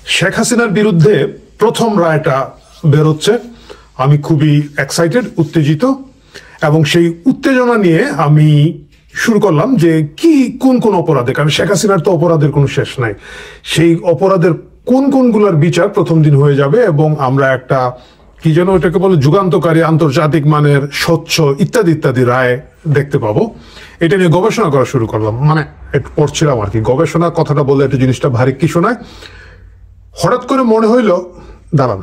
শেখ হাসিনার বিরুদ্ধে প্রথম রায়টা বেরোচ্ছে। আমি খুবই এক্সাইটেড, উত্তেজিত, এবং সেই উত্তেজনা নিয়ে আমি শুরু করলাম যে কি কোন কোন অপরাধে, কারণ শেখ হাসিনার তো অপরাধের কোনো শেষ নাই, সেই অপরাধের কোন কোনগুলোর বিচার প্রথম দিন হয়ে যাবে এবং আমরা একটা কি যেন ওটাকে বলে যুগান্তকারী, আন্তর্জাতিক মানের, স্বচ্ছ ইত্যাদি ইত্যাদি রায় দেখতে পাবো। এটা নিয়ে গবেষণা করা শুরু করলাম, মানে একটু পড়ছিলাম আর কি। গবেষণা কথাটা বলে একটা জিনিসটা ভারী কি শোনায়। হঠাৎ করে মনে হইলো দাঁড়ান,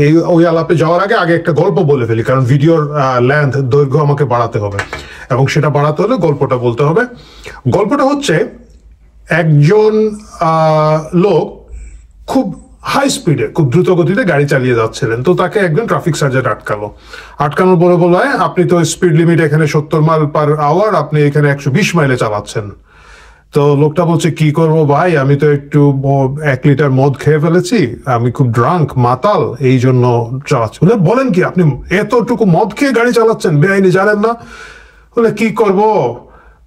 এই ওই আলাপে যাওয়ার আগে একটা গল্প বলে ফেলি, কারণ ভিডিওর লেন্থ, দৈর্ঘ্য আমাকে বাড়াতে হবে, এবং সেটা বাড়াতে হলে গল্পটা বলতে হবে। গল্পটা হচ্ছে একজন লোক খুব হাই স্পিডে, খুব দ্রুত গতিতে গাড়ি চালিয়ে যাচ্ছিলেন। তো তাকে একজন ট্রাফিক সার্জেন্ট আটকানোর পরে বলল, আপনি তো স্পিড লিমিট এখানে 70 মাইল পার আওয়ার, আপনি এখানে 120 মাইলে চালাচ্ছেন। তো লোকটা বলছে, কি করবো ভাই, আমি তো একটু 1 লিটার মদ খেয়ে ফেলেছি, আমি খুব ড্রাঙ্ক, মাতাল, এই জন্য চালাচ্ছি। বলেন কি, আপনি এতটুকু মদ খেয়ে গাড়ি চালাচ্ছেন, বেআইনি, জানেন না? বলে কি করব,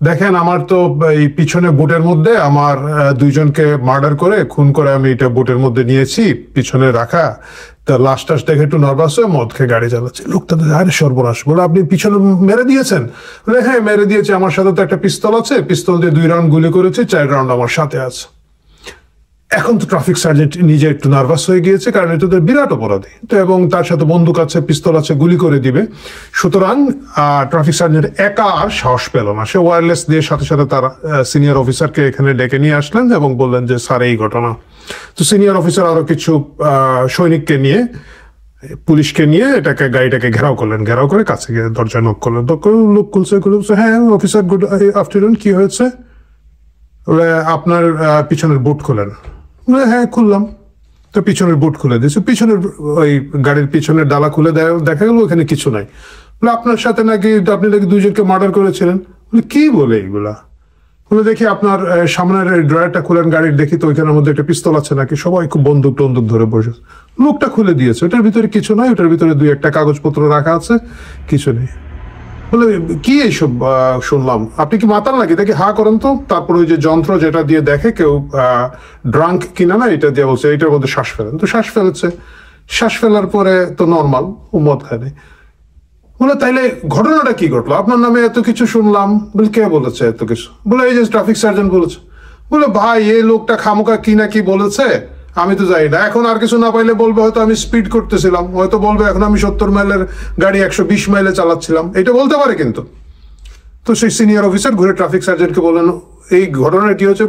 দেখেন আমার তো এই পিছনে বুটের মধ্যে আমার 2 জনকে মার্ডার করে, খুন করে আমি এটা বুটের মধ্যে নিয়েছি, পিছনে রাখা, তা লাশ টাশ দেখে একটু নার্ভাস হয়ে মদ খেয়ে গাড়ি চালাচ্ছে। লোকটা আরে সর্বনাশ, বলে আপনি পিছনে মেরে দিয়েছেন? বলে হ্যাঁ মেরে দিয়েছি, আমার সাথে তো একটা পিস্তল আছে, পিস্তল দিয়ে 2 রাউন্ড গুলি করেছে, 4 রাউন্ড আমার সাথে আছে। এখন তো ট্রাফিক সার্জেন্ট নিজে একটু নার্ভাস হয়ে গিয়েছে, কারণ এটা তো বিরাট অপরাধী, তো এবং তার সাথে বন্দুক আছে, পিস্তল আছে, গুলি করে দিবে। সুতরাং ট্রাফিক সার্জেন্ট একা আর সাহস পেল না, সে ওয়্যারলেস দিয়ে সাথে সাথে তার সিনিয়র অফিসারকে এখানে ডেকে নিয়ে আসলেন এবং বললেন যে স্যার এই ঘটনা। তো সিনিয়র অফিসার আরো কিছু সৈনিককে নিয়ে, পুলিশকে নিয়ে গাড়িটাকে ঘেরাও করলেন, ঘেরাও করে কাছে গিয়ে দরজা নক করলেন। তো লোক খুলছে, হ্যাঁ অফিসার, গুড আফটারনুন, কি হয়েছে? আপনার পিছনের বুট খোলেন। হ্যাঁ খুললাম। তো পিছনের বুট খুলে দিয়েছে, পিছনের ওই গাড়ির পিছনের ডালা খুলে দেখা গেল ওখানে কিছু নাই। বলে আপনার সাথে নাকি আপনি 2 জনকে মার্ডার করেছিলেন। বলে কি বলে এইগুলা? বলে দেখি আপনার সামনের ড্রয়ারটা খুলেন গাড়ির, দেখি তো ওইখানের মধ্যে একটা পিস্তল আছে নাকি। সবাই খুব বন্দুক টন্দুক ধরে বসে। লোকটা খুলে দিয়েছে, ওটার ভিতরে কিছু নাই, ওটার ভিতরে 2-1টা কাগজপত্র রাখা আছে, কিছু নেই। বলে কি এইসব শুনলাম, আপনি কি মাতাল নাকি? দেখি হা করেন তো। তারপর ওই যে যন্ত্র যেটা দিয়ে দেখে কেউ ড্রাঙ্ক কিনা না, এটা দিয়ে বলছে এটার মধ্যে শ্বাস ফেলেন। তো শ্বাস ফেলেছে, শ্বাস ফেলার পরে তো নর্মাল, ও মদ খায়। বলে তাইলে ঘটনাটা কি ঘটলো, আপনার নামে এত কিছু শুনলাম। বলে কে বলেছে এত কিছু? বলে এই যে ট্রাফিক সার্জেন্ট বলেছে। বলে ভাই এই লোকটা খামোকা কি না কি বলেছে, আমি তো জানি না। এখন আর কিছু না পাইলে বলবে হয়তো আমি স্পিড করতেছিলাম, হয়তো বলবে এখন আমি 70 মাইলের গাড়ি 120 মাইলে চালাচ্ছিলাম, এটা বলতে পারে কিন্তু। তো সেই সিনিয়র অফিসার ঘুরে ট্রাফিক সার্জেন্টকে বললেন, এই ঘটনা কি হচ্ছে,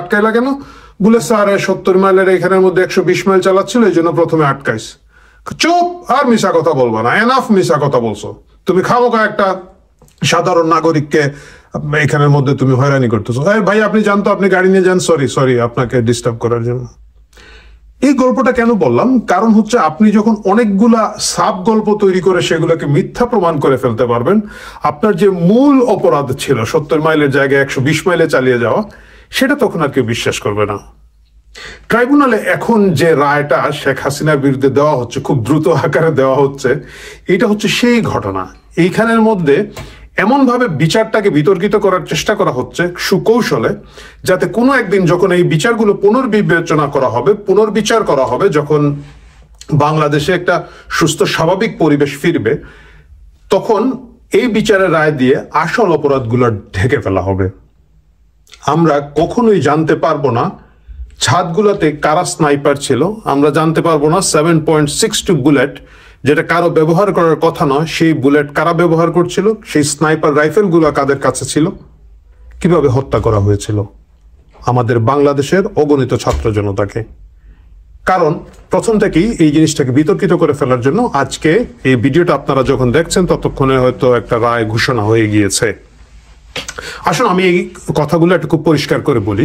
আটকাইলা কেন? বলে স্যার 70 মাইলের এখানের মধ্যে 120 মাইল চালাচ্ছিল, এই জন্য প্রথমে আটকাইছে। চুপ, আর মিশা কথা বলবা না, এনাফ মিশা কথা বলছো তুমি। খামোকা একটা সাধারণ নাগরিককে এখানের মধ্যে তুমি হয়রানি করতেছো। ভাই আপনি জানতো, আপনি গাড়ি নিয়ে যান, সরি আপনাকে ডিস্টার্ব করার জন্য। এই গল্পটা কেন বললাম, কারণ হচ্ছে আপনি যখন অনেকগুলা সাব গল্প তৈরি করে সেগুলোকে মিথ্যা প্রমাণ করে ফেলতে পারবেন, আপনার যে মূল অপরাধ ছিল 70 মাইলের জায়গায় 120 মাইলে চালিয়ে যাওয়া, সেটা তখন আর কেউ বিশ্বাস করবে না। ট্রাইব্যুনালে এখন যে রায়টা শেখ হাসিনার বিরুদ্ধে দেওয়া হচ্ছে, খুব দ্রুত আকারে দেওয়া হচ্ছে, এটা হচ্ছে সেই ঘটনা। এইখানের মধ্যে এমনভাবে বিচারটাকে বিতর্কিত করার চেষ্টা করা হচ্ছে সুকৌশলে, যাতে কোনো একদিন যখন এই বিচারগুলো পুনর্বিবেচনা করা হবে, পুনর্বিচার করা হবে, যখন বাংলাদেশে একটা সুস্থ স্বাভাবিক পরিবেশ ফিরবে, তখন এই বিচারের রায় দিয়ে আসল অপরাধগুলো ঢেকে ফেলা হবে। আমরা কখনোই জানতে পারবো না ছাদগুলোতে কারা স্নাইপার ছিল, আমরা জানতে পারবো না 7.62 বুলেট, যেটা কারো ব্যবহার করার কথা নয়, সেই বুলেট কারা ব্যবহার করছিল, সেই স্নাইপার রাইফেল গুলো কাদের কাছে ছিল, কিভাবে হত্যা করা হয়েছিল আমাদের বাংলাদেশের অগণিত ছাত্র জনতাকে। কারণ প্রথম থেকেই এই জিনিসটাকে বিতর্কিত করে ফেলার জন্য আজকে এই ভিডিওটা আপনারা যখন দেখছেন ততক্ষণে হয়তো একটা রায় ঘোষণা হয়ে গিয়েছে। আসুন আমি এই কথাগুলো একটু খুব পরিষ্কার করে বলি।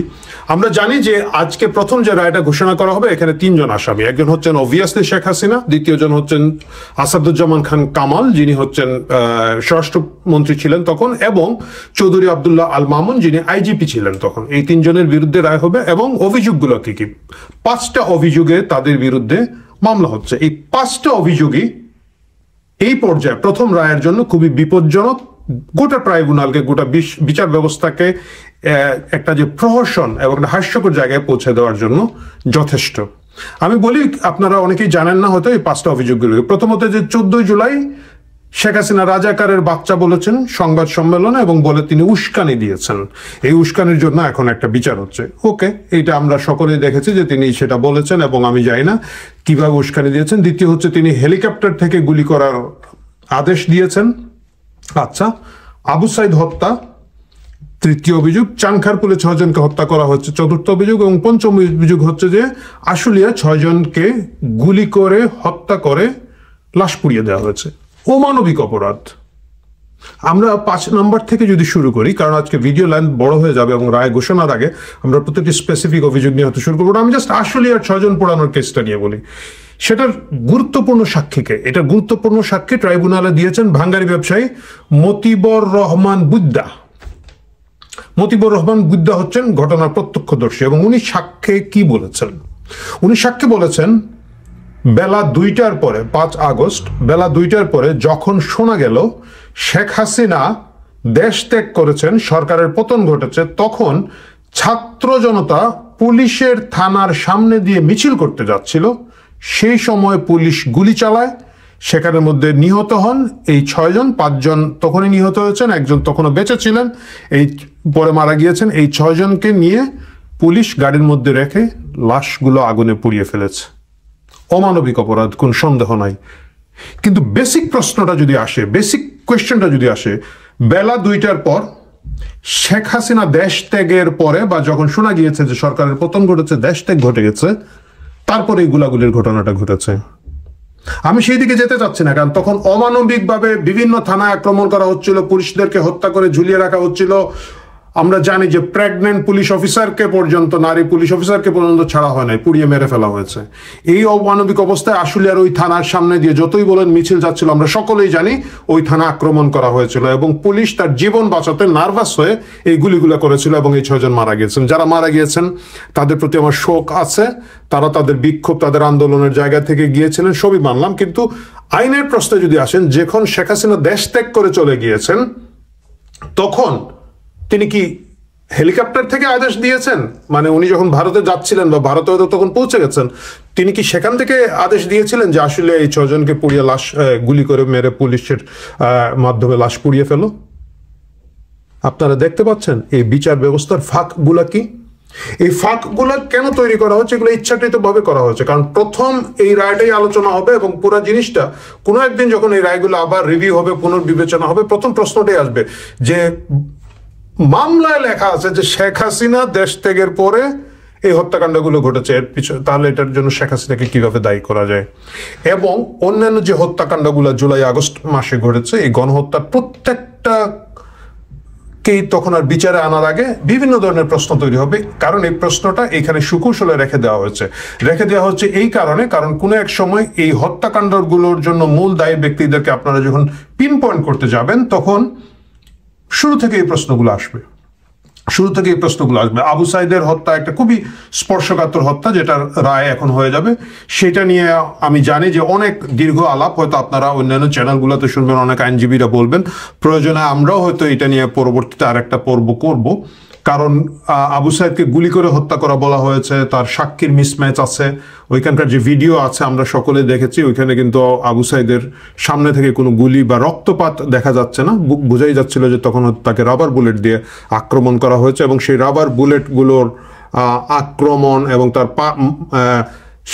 আমরা জানি যে আজকে প্রথম যে রায়টা ঘোষণা করা হবে, এখানে 3 জন আসামি। একজন হচ্ছেন অবভিয়াসলি শেখ হাসিনা, দ্বিতীয় জন হচ্ছেন আসাদুজ্জামান খান কামাল, যিনি হচ্ছেন স্বরাষ্ট্রমন্ত্রী ছিলেন তখন, এবং চৌধুরী আব্দুল্লাহ আল মামুন, যিনি আইজিপি ছিলেন তখন। এই 3 জনের বিরুদ্ধে রায় হবে, এবং অভিযোগগুলো কি কি, 5টা অভিযোগে তাদের বিরুদ্ধে মামলা হচ্ছে। এই 5টা অভিযোগই এই পর্যায়ে প্রথম রায়ের জন্য খুবই বিপজ্জনক, গোটা ট্রাইব্যুনালকে, গোটা বিচার ব্যবস্থাকে একটা যে প্রহসন এবং একটা হাস্যকর জায়গায় পৌঁছে দেওয়ার জন্য যথেষ্ট। আমি বলি, আপনারা অনেকেই জানেন না হয়তো এই 5টা অভিযোগগুলো। প্রথমত যে 14 জুলাই শেখ হাসিনা রাজাকারের বাচ্চা বলেছেন সংবাদ সম্মেলনে, এবং বলে তিনি উস্কানি দিয়েছেন। এই উস্কানির জন্য এখন একটা বিচার হচ্ছে। ওকে, এইটা আমরা সকলেই দেখেছি যে তিনি সেটা বলেছেন, এবং আমি জানি না কিভাবে উস্কানি দিয়েছেন। দ্বিতীয় হচ্ছে তিনি হেলিকপ্টার থেকে গুলি করার আদেশ দিয়েছেন। আচ্ছা, আবু সাইদ হত্যা তৃতীয় অভিযোগ, চানখারপুলে 6 জনকে হত্যা করা হচ্ছে চতুর্থ অভিযোগ, এবং পঞ্চম অভিযোগ হচ্ছে যে আশুলিয়া 6 জনকে গুলি করে হত্যা করে লাশ পুড়িয়ে দেওয়া হয়েছে। অমানবিক অপরাধ। আমরা 5 নম্বর থেকে যদি শুরু করি, কারণ আজকে ভিডিও লাইন বড় হয়ে যাবে এবং রায় ঘোষণার আগে আমরা প্রত্যেকটি স্পেসিফিক অভিযোগ নিয়ে হতে শুরু করবো। আমি জাস্ট আশুলিয়ার 6 জন পোড়ানোর কেসটা নিয়ে বলি। সেটার গুরুত্বপূর্ণ সাক্ষীকে, এটা গুরুত্বপূর্ণ সাক্ষী ট্রাইব্যুনালে দিয়েছেন ভাঙ্গারি ব্যবসায়ী মতিবর রহমান বুদ্দা। মতিবর রহমান বুদ্দা হচ্ছেন ঘটনার প্রত্যক্ষদর্শী, এবং উনি সাক্ষ্যে কি বলেছেন? উনি সাক্ষ্যে বলেছেন বেলা 2টার পরে, 5 আগস্ট বেলা 2টার পরে যখন শোনা গেল শেখ হাসিনা দেশ ত্যাগ করেছেন, সরকারের পতন ঘটেছে, তখন ছাত্র জনতা পুলিশের থানার সামনে দিয়ে মিছিল করতে যাচ্ছিল। সেই সময় পুলিশ গুলি চালায়, সেখানের মধ্যে নিহত হন এই 6 জন। 5 জন তখনই নিহত হয়েছেন, একজন তখনও বেঁচে ছিলেন, এই পরে মারা গিয়েছেন। এই 6 জনকে নিয়ে পুলিশ গাড়ির মধ্যে রেখে লাশগুলো আগুনে পুড়িয়ে ফেলেছে। অমানবিক অপরাধ, কোন সন্দেহ নাই। কিন্তু বেসিক প্রশ্নটা যদি আসে, বেসিক কোয়েশ্চেনটা যদি আসে, বেলা 2টার পর শেখ হাসিনা দেশ ত্যাগের পরে, বা যখন শোনা গিয়েছে যে সরকারের পতন ঘটেছে, দেশ ত্যাগ ঘটে গেছে, তারপরে এই গুলাগুলির ঘটনাটা ঘটেছে। আমি সেই দিকে যেতে চাচ্ছি না, কারণ তখন অমানবিকভাবে বিভিন্ন থানায় আক্রমণ করা হচ্ছিল, পুলিশদেরকে হত্যা করে ঝুলিয়ে রাখা হচ্ছিল। আমরা জানি যে প্রেগনেন্ট পুলিশ অফিসারকে পর্যন্ত, নারী পুলিশ অফিসারকে পর্যন্ত ছাড়া হয় নাই, পুড়িয়ে মেরে ফেলা হয়েছে। এই অমানবিক অবস্থায় আশুলিয়ার ওই থানার সামনে দিয়ে যতই বলেন মিছিল যাচ্ছিল, আমরা সকলেই জানি ওই থানা আক্রমণ করা হয়েছিল, এবং পুলিশ তার জীবন বাঁচাতে নার্ভাস হয়ে এই গুলিগুলো করেছিল, এবং এই 6 জন মারা গিয়েছেন। যারা মারা গিয়েছেন তাদের প্রতি আমার শোক আছে। তারা তাদের বিক্ষোভ, তাদের আন্দোলনের জায়গা থেকে গিয়েছিলেন, সবই মানলাম। কিন্তু আইনের প্রশ্নে যদি আসেন, যখন শেখ হাসিনা দেশ ত্যাগ করে চলে গিয়েছেন, তখন তিনি কি হেলিকপ্টার থেকে আদেশ দিয়েছেন? মানে উনি যখন ভারতে যাচ্ছিলেন বা ভারতে হয়তো তখন পৌঁছে গেছেন, তিনি কি সেখান থেকে আদেশ দিয়েছিলেন যে আসলে এই 6 জনকে পুড়িয়ে লাশ, গুলি করে মেরে পুলিশের মাধ্যমে লাশ পুড়িয়ে ফেলো? আপনারা দেখতে পাচ্ছেন এই বিচার ব্যবস্থার ফাঁকগুলা কি? এই ফাঁকগুলা কেন তৈরি করা হচ্ছে? এগুলো ইচ্ছাকৃতভাবে করা হচ্ছে, কারণ প্রথম এই রায়টাই আলোচনা হবে, এবং পুরো জিনিসটা কোনো একদিন যখন এই রায়গুলো আবার রিভিউ হবে, পুনর্বিবেচনা হবে, প্রথম প্রশ্নটাই আসবে যে মামলায় লেখা আছে যে শেখ হাসিনা দেশ ত্যাগের পরে এই হত্যাকাণ্ডগুলো ঘটেছে, এর পিছনে তাহলে এটার জন্য শেখ হাসিনাকে কিভাবে দায়ী করা যায়? এবং অন্যান্য যে হত্যাকাণ্ডগুলো জুলাই আগস্ট মাসে ঘটেছে, এই গণহত্যার প্রত্যেকটাকেই তখন আর বিচারে আনার আগে বিভিন্ন ধরনের প্রশ্ন তৈরি হবে। কারণ এই প্রশ্নটা এখানে সুকৌশলে রেখে দেওয়া হচ্ছে এই কারণে, কারণ কোনো এক সময় এই হত্যাকাণ্ডগুলোর জন্য মূল দায়ী ব্যক্তিদেরকে আপনারা যখন পিন পয়েন্ট করতে যাবেন, তখন শুরু থেকে এই প্রশ্নগুলো আসবে। আবু সাইদের হত্যা একটা খুবই স্পর্শকাতর হত্যা, যেটার রায় এখন হয়ে যাবে। সেটা নিয়ে আমি জানি যে অনেক দীর্ঘ আলাপ হয়তো আপনারা অন্যান্য চ্যানেলগুলোতে শুনবেন, অনেক আইনজীবীরা বলবেন। প্রয়োজনে আমরাও হয়তো এটা নিয়ে পরবর্তীতে আরেকটা পর্ব করব, কারণ আবু সাইদকে গুলি করে হত্যা করা বলা হয়েছে, তার সাক্ষীর মিসম্যাচ আছে, ওইখানকার যে ভিডিও আছে আমরা সকলে দেখেছি, ওইখানে কিন্তু আবু সাইদের সামনে থেকে কোনো গুলি বা রক্তপাত দেখা যাচ্ছে না, বোঝাই যাচ্ছিল যে তখন তাকে রাবার বুলেট দিয়ে আক্রমণ করা হয়েছে, এবং সেই রাবার বুলেটগুলোর আক্রমণ এবং তার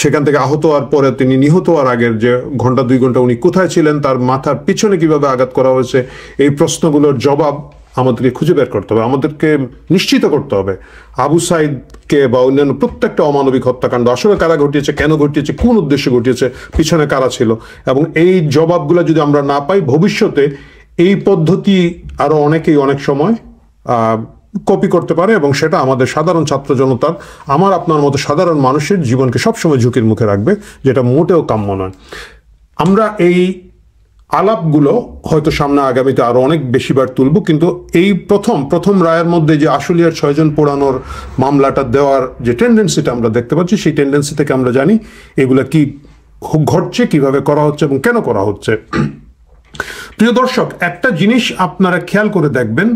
সেখান থেকে আহত হওয়ার পরে তিনি নিহত হওয়ার আগের যে ঘন্টা 2 ঘন্টা উনি কোথায় ছিলেন, তার মাথার পিছনে কিভাবে আঘাত করা হয়েছে, এই প্রশ্নগুলোর জবাব আমাদেরকে খুঁজে বের করতে হবে। আমাদেরকে নিশ্চিত করতে হবে আবু সাইদকে বা অন্যান্য প্রত্যেকটা অমানবিক হত্যাকাণ্ড আসলে কারা ঘটিয়েছে, কেন ঘটিয়েছে, কোন উদ্দেশ্যে ঘটিয়েছে, পিছনে কারা ছিল। এবং এই জবাবগুলো যদি আমরা না পাই, ভবিষ্যতে এই পদ্ধতি আরো অনেকেই অনেক সময় কপি করতে পারে, এবং সেটা আমাদের সাধারণ ছাত্র জনতার, আমার আপনার মতো সাধারণ মানুষের জীবনকে সবসময় ঝুঁকির মুখে রাখবে, যেটা মোটেও কাম্য নয়। আমরা এই আলাপগুলো হয়তো সামনে আগামীতে আরো অনেক বেশিবার তুলব, কিন্তু এই প্রথম রায়ের মধ্যে যে আশুলিয়ার 6 জন পোড়ানোর মামলাটা দেওয়ার যে টেন্ডেন্সিটা আমরা দেখতে পাচ্ছি, সেই টেন্ডেন্সি থেকে আমরা জানি এগুলা কি ঘটছে, কিভাবে করা হচ্ছে এবং কেন করা হচ্ছে। প্রিয় দর্শক, একটা জিনিস আপনারা খেয়াল করে দেখবেন,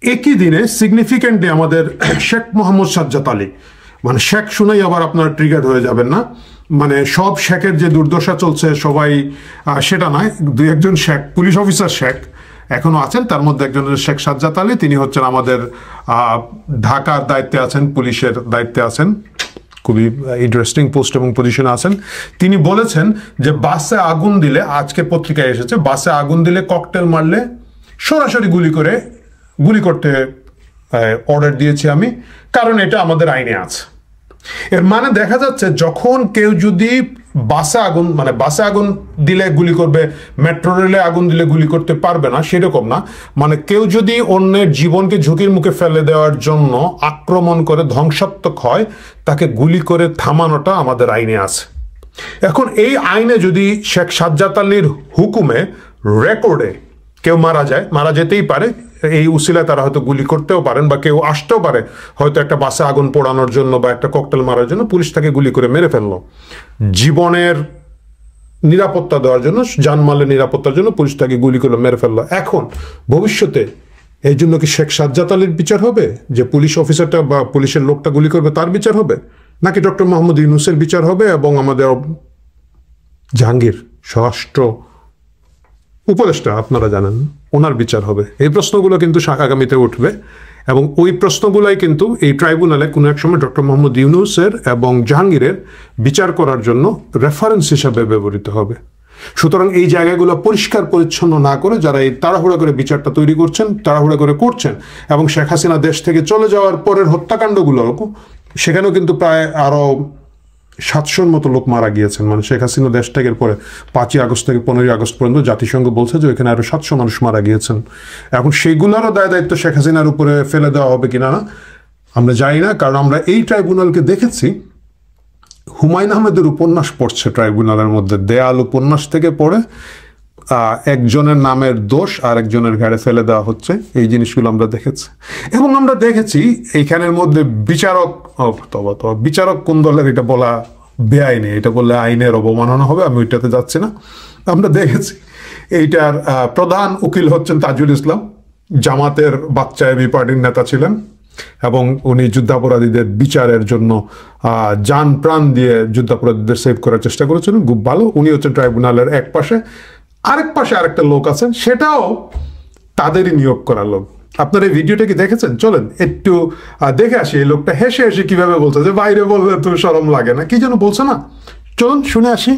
একই দিনে সিগনিফিকেন্টলি আমাদের শেখ মোহাম্মদ সাজ্জাদ আলী, মানে শেখ শুনেই আবার আপনার ট্রিগার হয়ে যাবেন না, মানে সব শেখের যে দুর্দশা চলছে সবাই সেটা নয়, দুই একজন শেখ, পুলিশ অফিসার শেখ এখনো আছেন, তার মধ্যে একজন শেখ সাজ্জাদ আলী, তিনি হচ্ছেন আমাদের ঢাকার দায়িত্বে আছেন, পুলিশের দায়িত্বে আছেন, খুবই ইন্টারেস্টিং পোস্ট এবং পজিশনে আছেন। তিনি বলেছেন যে বাসে আগুন দিলে, আজকে পত্রিকায় এসেছে, বাসে আগুন দিলে ককটেল মারলে সরাসরি গুলি করতে অর্ডার দিয়েছি আমি, কারণ এটা আমাদের আইনে আছে। এর মানে দেখা যাচ্ছে যখন কেউ যদি বাসে আগুন দিলে গুলি করবে, মেট্রো রেলে আগুন দিলে গুলি করতে পারবে না সেরকম না, মানে কেউ যদি অন্যের জীবনকে ঝুঁকির মুখে ফেলে দেওয়ার জন্য আক্রমণ করে ধ্বংসাত্মক হয়, তাকে গুলি করে থামানোটা আমাদের আইনে আছে। এখন এই আইনে যদি শেখ সাজ্জাদ আলীর হুকুমে রেকর্ডে কেউ মারা যেতেই পারে, এই উসিলায় তারা হয়তো গুলি করতেও পারেন, বা কেউ আসতেও পারে হয়তো একটা বাসে আগুন পোড়ানোর জন্য বা একটা ককটেল মারার জন্য, পুলিশ তাকে গুলি করে মেরে ফেললো। জীবনের নিরাপত্তা দেওয়ার জন্য, জানমালের নিরাপত্তার জন্য পুলিশ তাকে গুলি করে মেরে ফেললো। এখন ভবিষ্যতে এই জন্য কি শেখ সাজ্জাদ আলীর বিচার হবে, যে পুলিশ অফিসারটা বা পুলিশের লোকটা গুলি করবে তার বিচার হবে, নাকি ডক্টর মোহাম্মদ ইউনূসের বিচার হবে এবং আমাদের জাহাঙ্গীর স্বরাষ্ট্র উপদেষ্টা, আপনারা জানেন, ওনার বিচার হবে? এই প্রশ্নগুলো কিন্তু আগামীতে উঠবে, এবং ওই প্রশ্নগুলাই কিন্তু এই ট্রাইব্যুনালে কোনো এক সময় ডক্টর মোহাম্মদ ইউনূসের এবং জাহাঙ্গীরের বিচার করার জন্য রেফারেন্স হিসাবে ব্যবহৃত হবে। সুতরাং এই জায়গাগুলো পরিষ্কার পরিচ্ছন্ন না করে যারা এই তাড়াহুড়া করে বিচারটা তৈরি করছেন, তাড়াহুড়া করে করছেন, এবং শেখ হাসিনা দেশ থেকে চলে যাওয়ার পরের হত্যাকাণ্ডগুলো, সেখানেও কিন্তু প্রায় আরো 700-র মতো লোক মারা গিয়েছেন। মানে শেখ হাসিনা দেশ ত্যাগের পরে 5ই আগস্ট থেকে 15ই আগস্ট পর্যন্ত জাতিসংঘ বলছে যে ওইখানে আরো 700 মানুষ মারা গিয়েছেন। এখন সেইগুলোরও দায়িত্ব শেখ হাসিনার উপরে ফেলে দেওয়া হবে কিনা না আমরা জানি না, কারণ আমরা এই ট্রাইব্যুনালকে দেখেছি হুমায়ুন আহমেদের উপন্যাস পড়ছে ট্রাইব্যুনালের মধ্যে, দেয়াল উপন্যাস থেকে পড়ে একজনের নামের দোষ আর একজনের ঘাড়ে ফেলে দেওয়া হচ্ছে, এই জিনিসগুলো আমরা দেখেছি। এবং আমরা দেখেছি এইখানের মধ্যে বিচারক কোন দলের এটা বলা বেআইনি, এটা বললে আইনের অবমাননা হবে, আমি ওইটাতে যাচ্ছি না। আমরা দেখেছি এইটার প্রধান উকিল হচ্ছেন তাজুল ইসলাম, জামাতের বাচ্চা এবি পার্টির নেতা ছিলেন, এবং উনি যুদ্ধাপরাধীদের বিচারের জন্য যান প্রাণ দিয়ে যুদ্ধাপরাধীদের সেভ করার চেষ্টা করেছিলেন, খুব ভালো। উনি হচ্ছেন ট্রাইব্যুনালের এক পাশে, আরেক পাশে আরেকটা লোক আছেন, সেটাও তাদেরই নিয়োগ করা লোক। আপনার এই ভিডিওটা কি দেখেছেন? চলেন একটু দেখে আসি। এই লোকটা হেসে হেসে কিভাবে বলছে, যে বাইরে বললে তো শরম লাগে না, কি যেন বলছে না, চলুন শুনে আসি।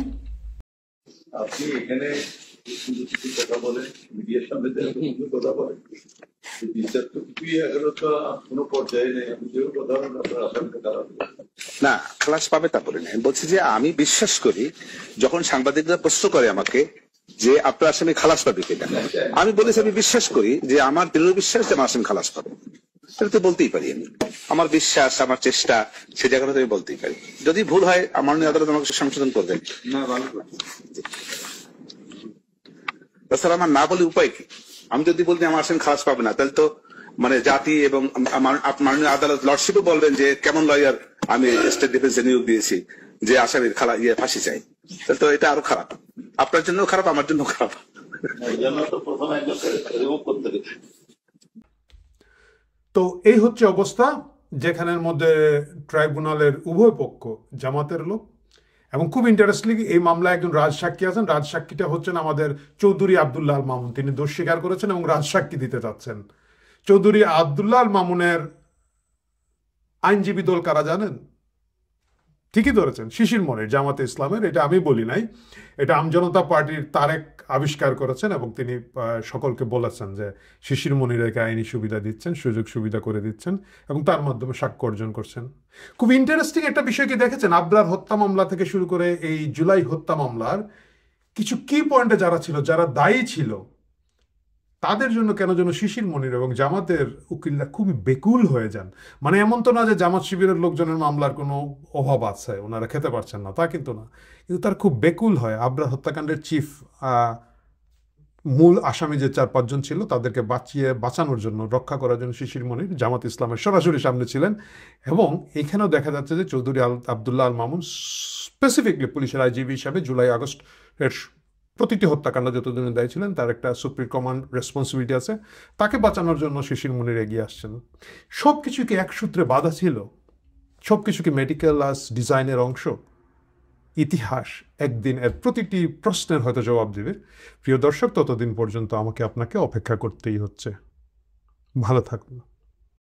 আপনি এখানে কথা বলেন, মিডিয়ার সামনে কথা বলেন, বিচার তো কিছুই এগারোটা কোনো পর্যায়ে নেই, আপনি যেও কথা বলেন আপনার আসামিকে খারাপ না, খালাস পাবে তা বলে নেই। বলছি যে আমি বিশ্বাস করি, যখন সাংবাদিকরা প্রশ্ন করে আমাকে যে আপনার আসামি খালাস পাবে কিনা, আমি বলেছি আমি বিশ্বাস করি যে আমার দৃঢ় বিশ্বাস যে আমার আসামি খালাস পাবে। সেটা তো বলতেই পারি আমি, আমার বিশ্বাস, আমার চেষ্টা, সে জায়গাটা আমি বলতেই পারি। যদি ভুল হয় আমার আদালত আমাকে সংশোধন করবেন। না, ভালো তাছাড়া আমার না বলে উপায় কি? আমি যদি বলতে আমার আসামি খালাস পাবে না, তাহলে তো মানে জাতি এবং মাননীয় আদালত লর্ডশিপও বলবেন যে কেমন লয়ার আমি স্টেট ডিফেন্সে নিয়োগ দিয়েছি যে আসামির ফাঁসি চাই, তাহলে তো এটা আরো খারাপ, আপনার জন্য খারাপ, আমার জন্য খারাপ। তো এই হচ্ছে অবস্থা, যেখানের মধ্যে ট্রাইব্যুনালের উভয় পক্ষ জামাতের লোক, এবং খুব ইন্টারেস্টলি এই মামলায় একজন রাজসাক্ষী আছেন। রাজসাক্ষীটা হচ্ছেন আমাদের চৌধুরী আব্দুল্লাহ আল মামুন, তিনি দোষ স্বীকার করেছেন এবং রাজসাক্ষী দিতে চাচ্ছেন। চৌধুরী আব্দুল্লাহ আল মামুনের আইনজীবী দল কারা জানেন? ঠিকই ধরেছেন, শিশির মনির, জামাতে ইসলামের। এটা আমি বলি নাই, এটা আমজনতা পার্টির তারেক আবিষ্কার করেছেন, এবং তিনি সকলকে বলেছেন যে শিশির মনিরকে আইনি সুবিধা দিচ্ছেন, সুযোগ সুবিধা করে দিচ্ছেন, এবং তার মাধ্যমে সাক্ষ্য অর্জন করছেন। খুব ইন্টারেস্টিং একটা বিষয় কি দেখেছেন, আবরার হত্যা মামলা থেকে শুরু করে এই জুলাই হত্যা মামলার কিছু কি পয়েন্টে যারা ছিল, যারা দায়ী ছিল, তাদের জন্য কেন যেন শিশির মনির এবং জামাতের উকিলরা খুবই বেকুল হয়ে যান। মানে এমন তো না যে জামাত শিবিরের লোকজনের মামলার কোনো অভাব আছে, ওনারা খেতে পারছেন না, তা কিন্তু না, কিন্তু তার খুব বেকুল হয়। আবরার হত্যাকাণ্ডের চিফ মূল আসামি যে 4-5 জন ছিল, তাদেরকে বাঁচানোর জন্য, রক্ষা করার জন্য শিশির মনির জামাত ইসলামের সরাসরি সামনে ছিলেন। এবং এখানেও দেখা যাচ্ছে যে চৌধুরী আব্দুল্লাহ আল মামুন স্পেসিফিকলি পুলিশের আইজিবি হিসাবে জুলাই আগস্টের প্রতিটি হত্যাকাণ্ড যতদিনে দায়ী ছিলেন তার একটা সুপ্রিম কমান্ড রেসপন্সিবিলিটি আছে, তাকে বাঁচানোর জন্য শিশির মুনির এগিয়ে আসছেন। সব কিছু কি এক সূত্রে বাঁধা ছিল? সব কিছু কি মেডিকেল আস ডিজাইনের অংশ? ইতিহাস একদিন এর প্রতিটি প্রশ্নের হয়তো জবাব দেবে। প্রিয় দর্শক, ততদিন পর্যন্ত আমাকে আপনাকে অপেক্ষা করতেই হচ্ছে। ভালো থাকুন।